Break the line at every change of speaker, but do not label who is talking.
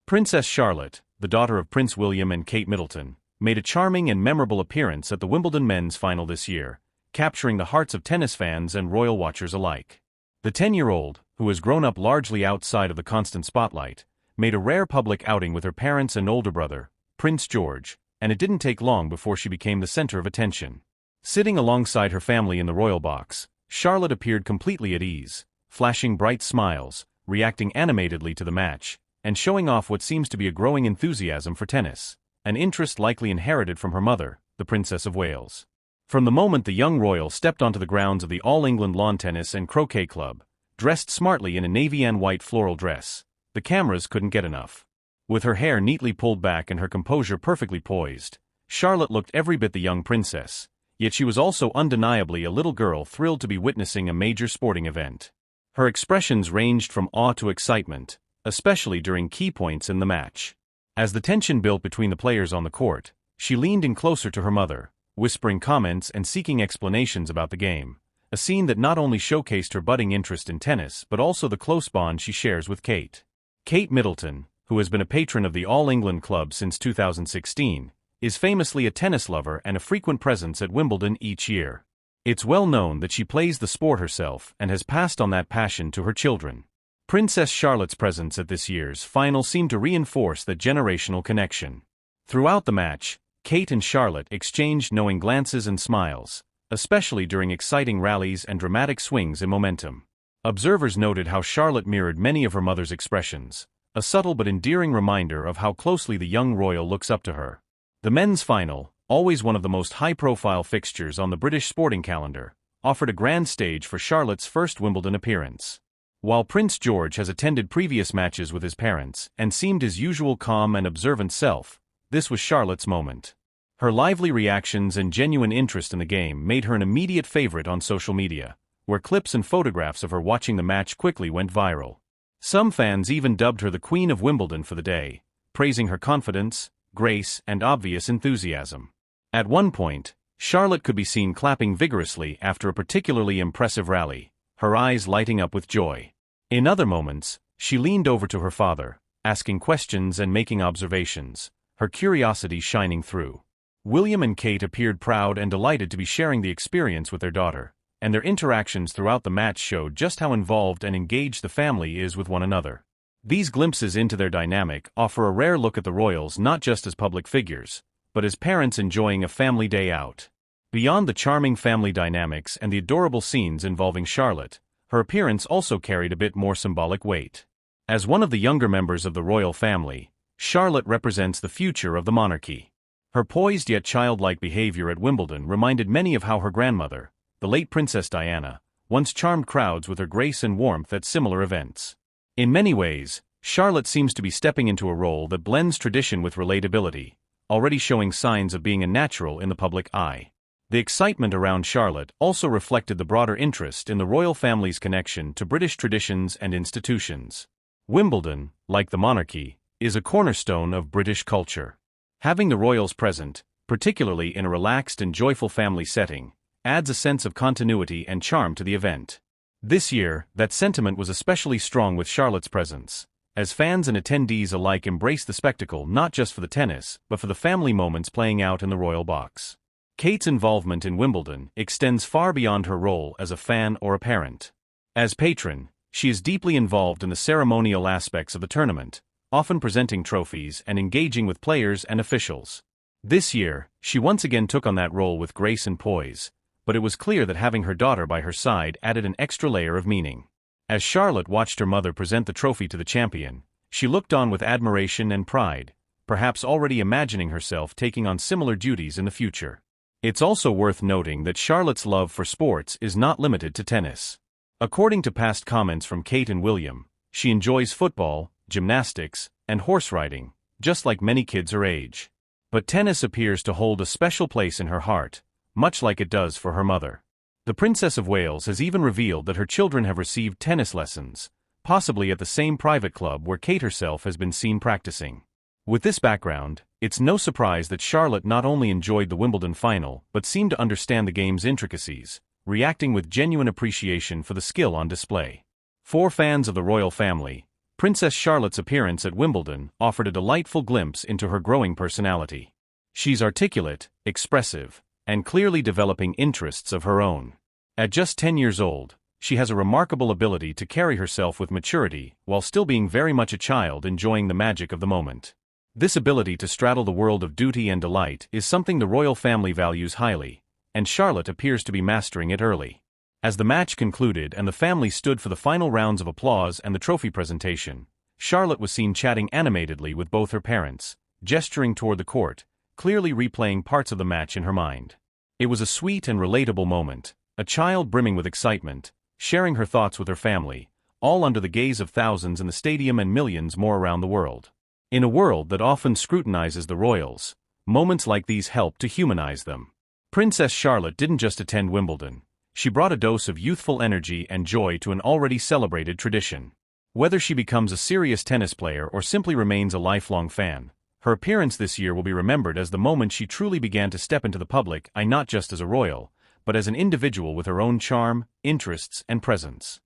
Princess Charlotte, the daughter of Prince William and Kate Middleton, made a charming and memorable appearance at the Wimbledon men's final this year, capturing the hearts of tennis fans and royal watchers alike. The 10-year-old, who has grown up largely outside of the constant spotlight, made a rare public outing with her parents and older brother, Prince George, and it didn't take long before she became the center of attention. Sitting alongside her family in the royal box, Charlotte appeared completely at ease, flashing bright smiles, reacting animatedly to the match, and showing off what seems to be a growing enthusiasm for tennis, an interest likely inherited from her mother, the Princess of Wales. From the moment the young royal stepped onto the grounds of the All England Lawn Tennis and Croquet Club, dressed smartly in a navy and white floral dress, the cameras couldn't get enough. With her hair neatly pulled back and her composure perfectly poised, Charlotte looked every bit the young princess, yet she was also undeniably a little girl thrilled to be witnessing a major sporting event. Her expressions ranged from awe to excitement, especially during key points in the match. As the tension built between the players on the court, she leaned in closer to her mother, whispering comments and seeking explanations about the game, a scene that not only showcased her budding interest in tennis but also the close bond she shares with Kate. Kate Middleton, who has been a patron of the All England Club since 2016, is famously a tennis lover and a frequent presence at Wimbledon each year. It's well known that she plays the sport herself and has passed on that passion to her children. Princess Charlotte's presence at this year's final seemed to reinforce that generational connection. Throughout the match, Kate and Charlotte exchanged knowing glances and smiles, especially during exciting rallies and dramatic swings in momentum. Observers noted how Charlotte mirrored many of her mother's expressions, a subtle but endearing reminder of how closely the young royal looks up to her. The men's final, always one of the most high-profile fixtures on the British sporting calendar, offered a grand stage for Charlotte's first Wimbledon appearance. While Prince George has attended previous matches with his parents and seemed his usual calm and observant self, this was Charlotte's moment. Her lively reactions and genuine interest in the game made her an immediate favorite on social media, where clips and photographs of her watching the match quickly went viral. Some fans even dubbed her the Queen of Wimbledon for the day, praising her confidence, grace, and obvious enthusiasm. At one point, Charlotte could be seen clapping vigorously after a particularly impressive rally, her eyes lighting up with joy. In other moments, she leaned over to her father, asking questions and making observations, her curiosity shining through. William and Kate appeared proud and delighted to be sharing the experience with their daughter, and their interactions throughout the match showed just how involved and engaged the family is with one another. These glimpses into their dynamic offer a rare look at the royals not just as public figures, but as parents enjoying a family day out. Beyond the charming family dynamics and the adorable scenes involving Charlotte, her appearance also carried a bit more symbolic weight. As one of the younger members of the royal family, Charlotte represents the future of the monarchy. Her poised yet childlike behavior at Wimbledon reminded many of how her grandmother, the late Princess Diana, once charmed crowds with her grace and warmth at similar events. In many ways, Charlotte seems to be stepping into a role that blends tradition with relatability, already showing signs of being a natural in the public eye. The excitement around Charlotte also reflected the broader interest in the royal family's connection to British traditions and institutions. Wimbledon, like the monarchy, is a cornerstone of British culture. Having the royals present, particularly in a relaxed and joyful family setting, adds a sense of continuity and charm to the event. This year, that sentiment was especially strong with Charlotte's presence, as fans and attendees alike embraced the spectacle not just for the tennis, but for the family moments playing out in the royal box. Kate's involvement in Wimbledon extends far beyond her role as a fan or a parent. As patron, she is deeply involved in the ceremonial aspects of the tournament, often presenting trophies and engaging with players and officials. This year, she once again took on that role with grace and poise, but it was clear that having her daughter by her side added an extra layer of meaning. As Charlotte watched her mother present the trophy to the champion, she looked on with admiration and pride, perhaps already imagining herself taking on similar duties in the future. It's also worth noting that Charlotte's love for sports is not limited to tennis. According to past comments from Kate and William, she enjoys football, gymnastics, and horse riding, just like many kids her age. But tennis appears to hold a special place in her heart, much like it does for her mother. The Princess of Wales has even revealed that her children have received tennis lessons, possibly at the same private club where Kate herself has been seen practicing. With this background, it's no surprise that Charlotte not only enjoyed the Wimbledon final but seemed to understand the game's intricacies, reacting with genuine appreciation for the skill on display. For fans of the royal family, Princess Charlotte's appearance at Wimbledon offered a delightful glimpse into her growing personality. She's articulate, expressive, and clearly developing interests of her own. At just 10 years old, she has a remarkable ability to carry herself with maturity while still being very much a child enjoying the magic of the moment. This ability to straddle the world of duty and delight is something the royal family values highly, and Charlotte appears to be mastering it early. As the match concluded and the family stood for the final rounds of applause and the trophy presentation, Charlotte was seen chatting animatedly with both her parents, gesturing toward the court, clearly replaying parts of the match in her mind. It was a sweet and relatable moment, a child brimming with excitement, sharing her thoughts with her family, all under the gaze of thousands in the stadium and millions more around the world. In a world that often scrutinizes the royals, moments like these help to humanize them. Princess Charlotte didn't just attend Wimbledon. She brought a dose of youthful energy and joy to an already celebrated tradition. Whether she becomes a serious tennis player or simply remains a lifelong fan, her appearance this year will be remembered as the moment she truly began to step into the public eye not just as a royal, but as an individual with her own charm, interests, and presence.